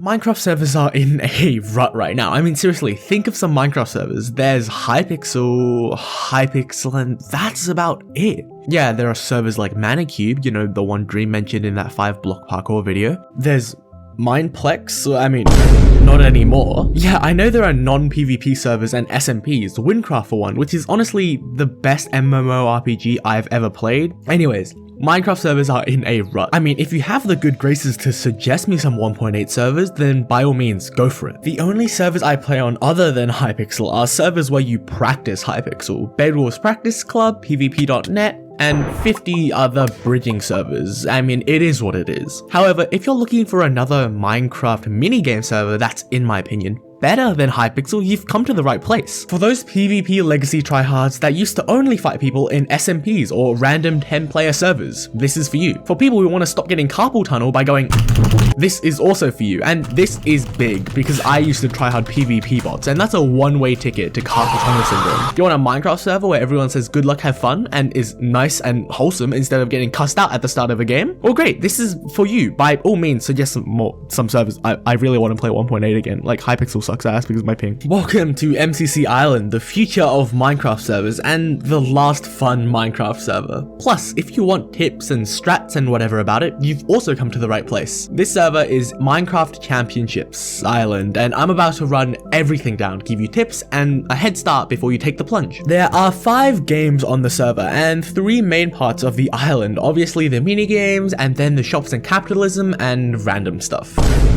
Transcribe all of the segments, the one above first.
Minecraft servers are in a rut right now. I mean, seriously, think of some Minecraft servers. There's Hypixel, and that's about it. Yeah, there are servers like Manicube, you know, the one Dream mentioned in that 5-block parkour video. There's Mineplex, I mean, not anymore. Yeah, I know there are non-PvP servers and SMPs, Windcraft for one, which is honestly the best MMORPG I've ever played. Anyways, Minecraft servers are in a rut. I mean, if you have the good graces to suggest me some 1.8 servers, then by all means, go for it. The only servers I play on other than Hypixel are servers where you practice Hypixel, Bedwars Practice Club, PvP.net, and 50 other bridging servers. I mean, it is what it is. However, if you're looking for another Minecraft minigame server that's, in my opinion, better than Hypixel, you've come to the right place. For those PvP legacy tryhards that used to only fight people in SMPs or random 10-player servers, this is for you. For people who want to stop getting carpal tunnel by going, this is also for you. And this is big because I used to tryhard PvP bots, and that's a one-way ticket to carpal tunnel syndrome. You want a Minecraft server where everyone says good luck, have fun, and is nice and wholesome instead of getting cussed out at the start of a game? Well, great, this is for you. By all means, suggest some servers. I really want to play 1.8 again, like Hypixel sucks ass because of my ping. Welcome to MCC Island, the future of Minecraft servers and the last fun Minecraft server. Plus, if you want tips and strats and whatever about it, you've also come to the right place. This server is Minecraft Championships Island, and I'm about to run everything down, give you tips and a head start before you take the plunge. There are 5 games on the server and 3 main parts of the island, obviously the mini games and then the shops and capitalism and random stuff.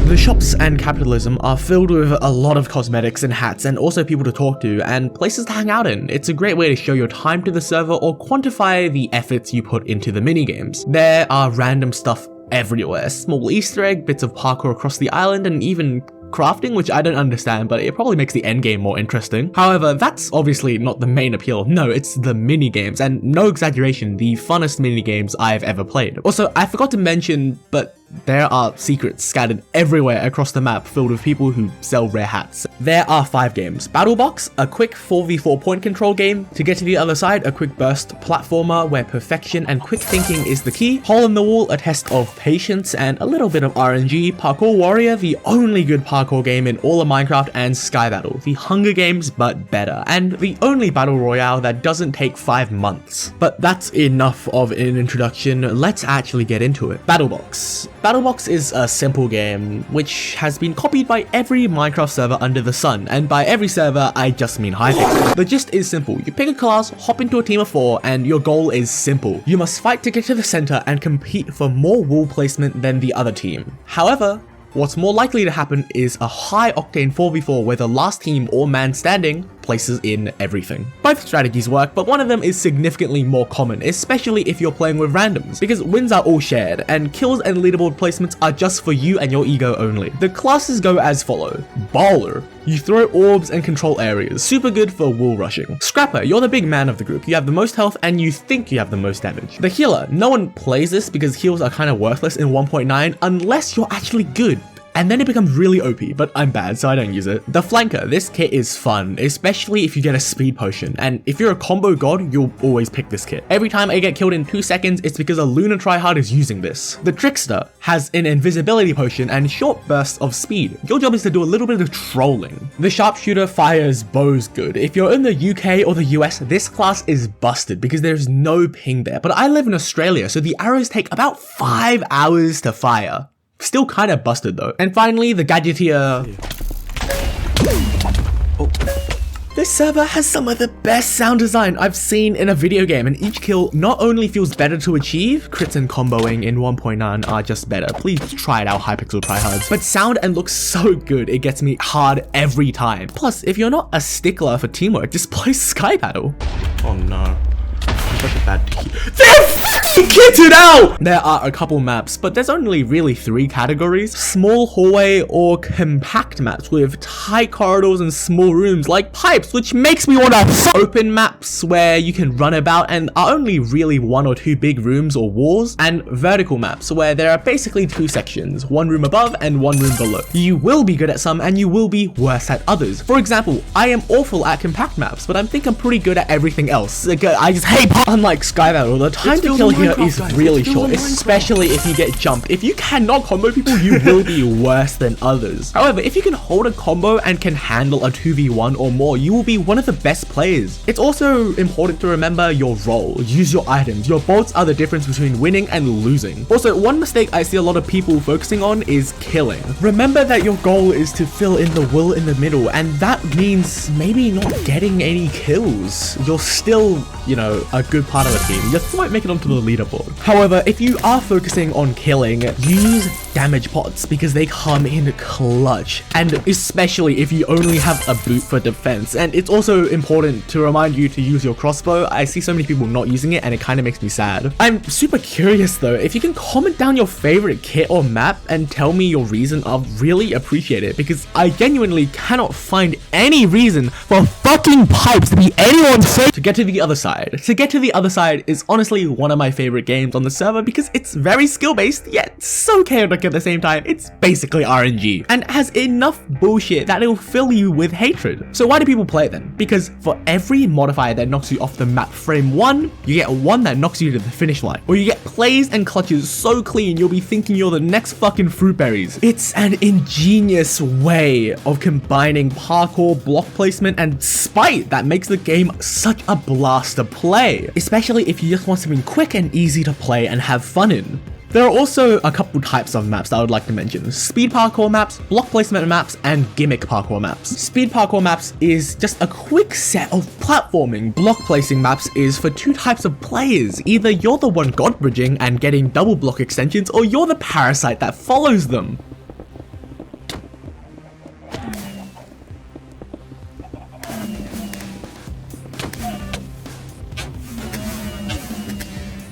The shops and capitalism are filled with a lot of cosmetics and hats and also people to talk to and places to hang out in. It's a great way to show your time to the server or quantify the efforts you put into the minigames. There are random stuff everywhere, small Easter egg, bits of parkour across the island, and even crafting, which I don't understand, but it probably makes the end game more interesting. However, that's obviously not the main appeal. No, it's the mini games, and no exaggeration, the funnest mini games I've ever played. Also, I forgot to mention, but there are secrets scattered everywhere across the map filled with people who sell rare hats. There are 5 games. Battle Box, a quick 4v4 point control game. To get to the other side, a quick burst platformer where perfection and quick thinking is the key. Hole in the Wall, a test of patience and a little bit of RNG. Parkour Warrior, the only good parkour game in all of Minecraft, and Sky Battle, the Hunger Games but better, and the only battle royale that doesn't take 5 months. But that's enough of an introduction, let's actually get into it. Battle Box. Battle Box is a simple game which has been copied by every Minecraft server under the sun, and by every server I just mean Hypixel. The gist is simple. You pick a class, hop into a team of 4, and your goal is simple. You must fight to get to the center and compete for more wall placement than the other team. However, what's more likely to happen is a high-octane 4v4 where the last team or man standing places in everything. Both strategies work, but one of them is significantly more common, especially if you're playing with randoms, because wins are all shared, and kills and leaderboard placements are just for you and your ego only. The classes go as follow. Bowler, you throw orbs and control areas, super good for wall rushing. Scrapper, you're the big man of the group, you have the most health and you think you have the most damage. The healer, no one plays this because heals are kind of worthless in 1.9 unless you're actually good. And then it becomes really OP, but I'm bad, so I don't use it. The Flanker, this kit is fun, especially if you get a speed potion, and if you're a combo god, you'll always pick this kit. Every time I get killed in 2 seconds, it's because a Lena tryhard is using this. The Trickster has an invisibility potion and short bursts of speed. Your job is to do a little bit of trolling. The Sharpshooter fires bows good. If you're in the UK or the US, this class is busted because there's no ping there, but I live in Australia, so the arrows take about 5 hours to fire. Still kind of busted though. And finally, the Gadgeteer. Oh. This server has some of the best sound design I've seen in a video game, and each kill not only feels better to achieve, crits and comboing in 1.9 are just better. Please try it out, Hypixel tryhards. But sound and looks so good, it gets me hard every time. Plus, if you're not a stickler for teamwork, just play Sky Battle. Oh no. Such a bad team. They're fucking kitted out! There are a couple maps, but there's only really 3 categories. Small hallway or compact maps with tight corridors and small rooms like pipes, which makes me want to open maps where you can run about and are only really 1 or 2 big rooms or walls, and vertical maps where there are basically 2 sections, 1 room above and 1 room below. You will be good at some and you will be worse at others. For example, I am awful at compact maps, but I think I'm pretty good at everything else. I just hate Unlike Sky Battle, the time to kill here is really short, especially if you get jumped. If you cannot combo people, you will be worse than others. However, if you can hold a combo and can handle a 2v1 or more, you will be one of the best players. It's also important to remember your role. Use your items. Your bolts are the difference between winning and losing. Also, one mistake I see a lot of people focusing on is killing. Remember that your goal is to fill in the will in the middle, and that means maybe not getting any kills. You're still, you know, a good part of a team. You just might make it onto the leaderboard. However, if you are focusing on killing, use damage pots because they come in clutch, and especially if you only have a boot for defense. And it's also important to remind you to use your crossbow. I see so many people not using it and it kind of makes me sad. I'm super curious though, if you can comment down your favorite kit or map and tell me your reason, I'll really appreciate it, because I genuinely cannot find any reason for fucking pipes to be anyone's favorite. To get to the other side. To get to the other side is honestly one of my favorite games on the server because it's very skill based yet so chaotic at the same time. It's basically RNG and has enough bullshit that it'll fill you with hatred. So why do people play it then? Because for every modifier that knocks you off the map frame 1, you get one that knocks you to the finish line. Or you get plays and clutches so clean you'll be thinking you're the next fucking fruit berries. It's an ingenious way of combining parkour, block placement, and spite that makes the game such a blast to play, especially if you just want something quick and easy to play and have fun in. There are also a couple types of maps that I would like to mention. Speed parkour maps, block placement maps, and gimmick parkour maps. Speed parkour maps is just a quick set of platforming. Block placing maps is for two types of players. Either you're the one god bridging and getting double block extensions, or you're the parasite that follows them.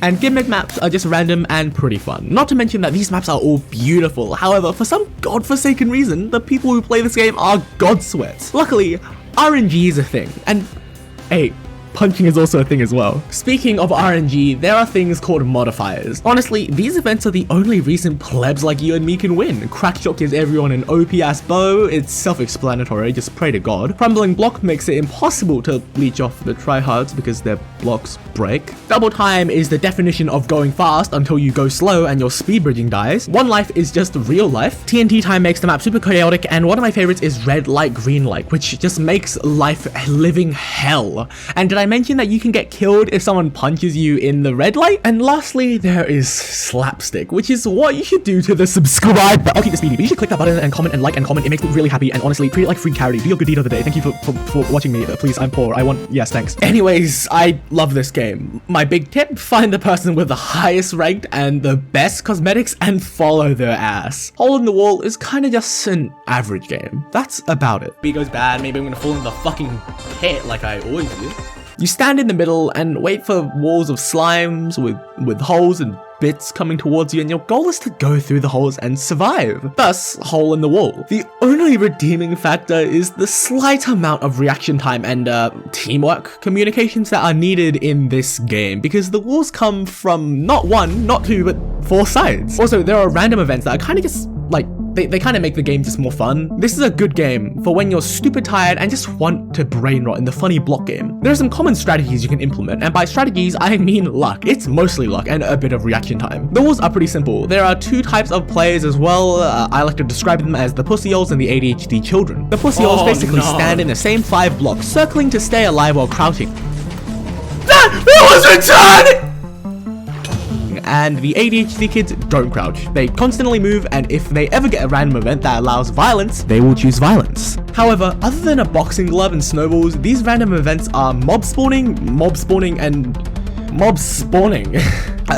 And gimmick maps are just random and pretty fun. Not to mention that these maps are all beautiful. However, for some godforsaken reason, the people who play this game are god sweats. Luckily, RNG is a thing. And hey, punching is also a thing as well. Speaking of RNG, there are things called modifiers. Honestly, these events are the only reason plebs like you and me can win. Crackshot gives everyone an OP-ass bow. It's self-explanatory, just pray to God. Crumbling block makes it impossible to leech off the tryhards because their blocks break. Double time is the definition of going fast until you go slow and your speed bridging dies. One life is just real life. TNT time makes the map super chaotic, and one of my favorites is red light, green light, which just makes life living hell. And did I mention that you can get killed if someone punches you in the red light? And lastly, there is slapstick, which is what you should do to the subscribe button. I'll keep this speedy, but you should click that button and comment and like and comment. It makes me really happy, and honestly, treat it like free charity. Do your good deed of the day. Thank you for watching me. Please, I'm poor. Yes, thanks. Anyways, I love this game. My big tip, find the person with the highest ranked and the best cosmetics and follow their ass. Hole in the Wall is kind of just an average game. That's about it. B goes bad, maybe I'm gonna fall in the fucking pit like I always do. You stand in the middle and wait for walls of slimes with holes and bits coming towards you, and your goal is to go through the holes and survive. Thus, hole in the wall. The only redeeming factor is the slight amount of reaction time and teamwork communications that are needed in this game, because the walls come from not one, not two, but 4 sides. Also, there are random events that are kind of just like, they kind of make the game just more fun. This is a good game for when you're stupid tired and just want to brain rot in the funny block game. There are some common strategies you can implement, and by strategies, I mean luck. It's mostly luck and a bit of reaction time. The walls are pretty simple. There are 2 types of players as well. I like to describe them as the pussy-ols and the ADHD children. The pussy-ols basically stand in the same 5 blocks, circling to stay alive while crouching. That was retarded! And the ADHD kids don't crouch. They constantly move, and if they ever get a random event that allows violence, they will choose violence. However, other than a boxing glove and snowballs, these random events are mob spawning, and mob spawning.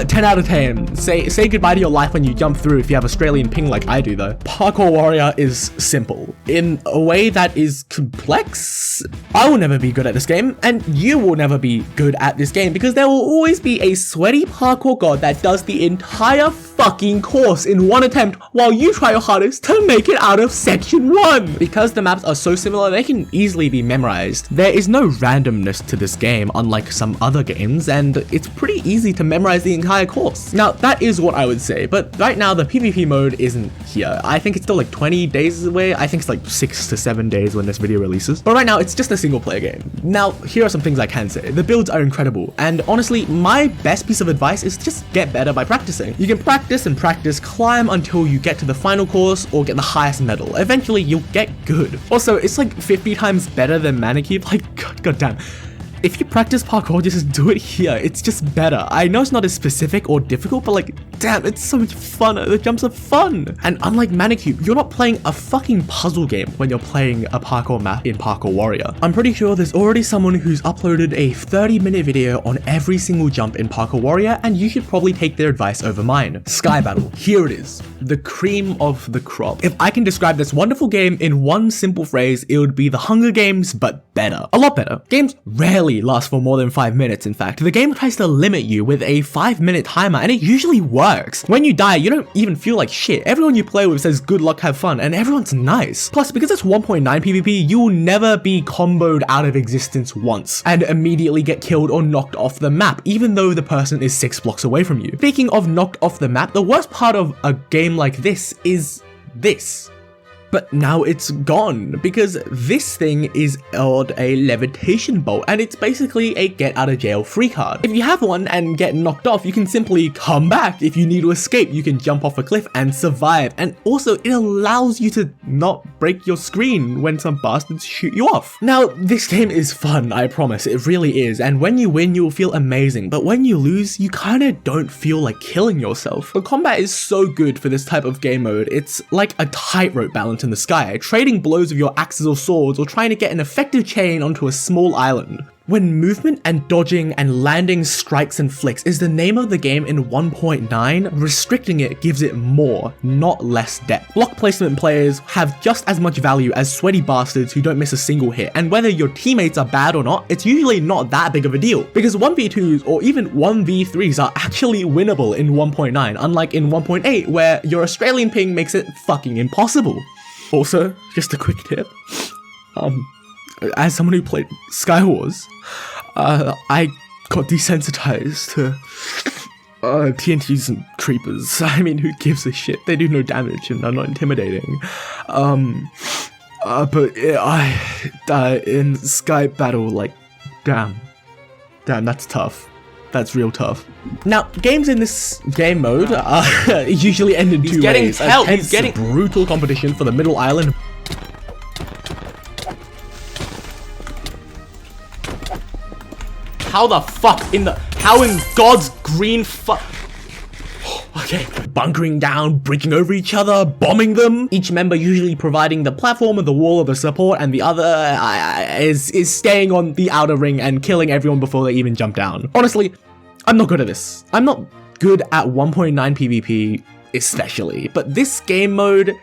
10 out of 10. Say goodbye to your life when you jump through if you have Australian ping like I do though. Parkour Warrior is simple in a way that is complex. I will never be good at this game, and you will never be good at this game, because there will always be a sweaty parkour god that does the entire fucking course in one attempt while you try your hardest to make it out of section 1. Because the maps are so similar, they can easily be memorized. There is no randomness to this game, unlike some other games, and it's pretty easy to memorize the entire course. Now, that is what I would say, but right now the PvP mode isn't here. I think it's still like 20 days away. I think it's like 6 to 7 days when this video releases. But right now, it's just a single player game. Now, here are some things I can say. The builds are incredible, and honestly, my best piece of advice is just get better by practicing. You can practice and practice, climb until you get to the final course or get the highest medal. Eventually, you'll get good. Also, it's like 50 times better than Manicube. Like, goddamn. If you practice parkour, just do it here. It's just better. I know it's not as specific or difficult, but like, damn, it's so much fun. The jumps are fun. And unlike Manicube, you're not playing a fucking puzzle game when you're playing a parkour map in Parkour Warrior. I'm pretty sure there's already someone who's uploaded a 30-minute video on every single jump in Parkour Warrior, and you should probably take their advice over mine. Sky Battle, here it is. The cream of the crop. If I can describe this wonderful game in one simple phrase, it would be the Hunger Games, but better. A lot better. Games rarely last for more than 5 minutes. In fact, the game tries to limit you with a 5-minute timer, and it usually works. When you die, you don't even feel like shit. Everyone you play with says good luck, have fun, and everyone's nice. Plus, because it's 1.9 PvP, you will never be comboed out of existence once and immediately get killed or knocked off the map, even though the person is 6 blocks away from you. Speaking of knocked off the map, the worst part of a game like this is this. But now it's gone, because this thing is called a levitation bolt, and it's basically a get out of jail free card. If you have one and get knocked off, you can simply come back. If you need to escape, you can jump off a cliff and survive. And also, it allows you to not break your screen when some bastards shoot you off. Now, this game is fun, I promise, it really is. And when you win, you'll feel amazing. But when you lose, you kinda don't feel like killing yourself. The combat is so good for this type of game mode. It's like a tightrope balance in the sky, trading blows with your axes or swords, or trying to get an effective chain onto a small island. When movement and dodging and landing strikes and flicks is the name of the game in 1.9, restricting it gives it more, not less depth. Block placement players have just as much value as sweaty bastards who don't miss a single hit, and whether your teammates are bad or not, it's usually not that big of a deal, because 1v2s or even 1v3s are actually winnable in 1.9, unlike in 1.8 where your Australian ping makes it fucking impossible. Also, just a quick tip, as someone who played Skywars, I got desensitized to TNTs and creepers. I mean, who gives a shit? They do no damage and are not intimidating. But in Sky Battle, like, damn, that's tough. That's real tough. Now, games in this game mode usually end in two ways. He's getting brutal competition for the middle island. How in God's green Okay, bunkering down, breaking over each other, bombing them. Each member usually providing the platform or the wall or the support, and the other is staying on the outer ring and killing everyone before they even jump down. Honestly, I'm not good at this. I'm not good at 1.9 PvP especially, but this game mode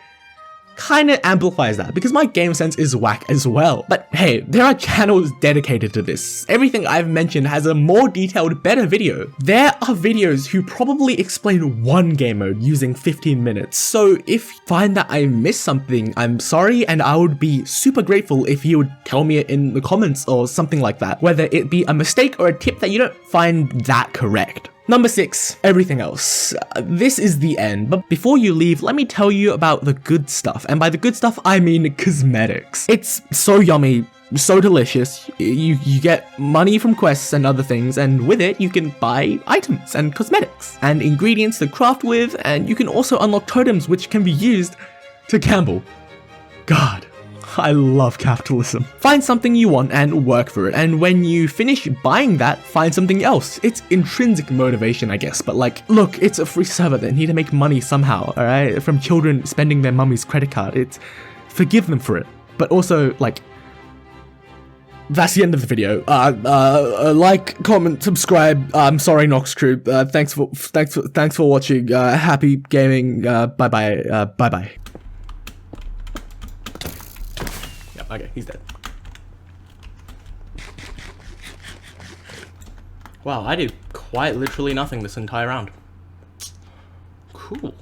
kind of amplifies that because my game sense is whack as well. But hey, there are channels dedicated to this. Everything I've mentioned has a more detailed, better video. There are videos who probably explain one game mode using 15 minutes. So if you find that I missed something, I'm sorry, and I would be super grateful if you would tell me it in the comments or something like that, whether it be a mistake or a tip that you don't find that correct. Number 6, everything else. This is the end, but before you leave, let me tell you about the good stuff. And by the good stuff, I mean cosmetics. It's so yummy, so delicious. You get money from quests and other things, and with it, you can buy items and cosmetics and ingredients to craft with, and you can also unlock totems which can be used to gamble. God. I love capitalism. Find something you want and work for it, and when you finish buying that, find something else. It's intrinsic motivation, I guess, but like, look, it's a free server. They need to make money somehow, alright? From children spending their mummy's credit card. Forgive them for it. But also, like, that's the end of the video. Like, comment, subscribe. I'm sorry, Noxcrew. Thanks for watching. Happy gaming. Bye-bye. Okay, he's dead. Wow, I did quite literally nothing this entire round. Cool.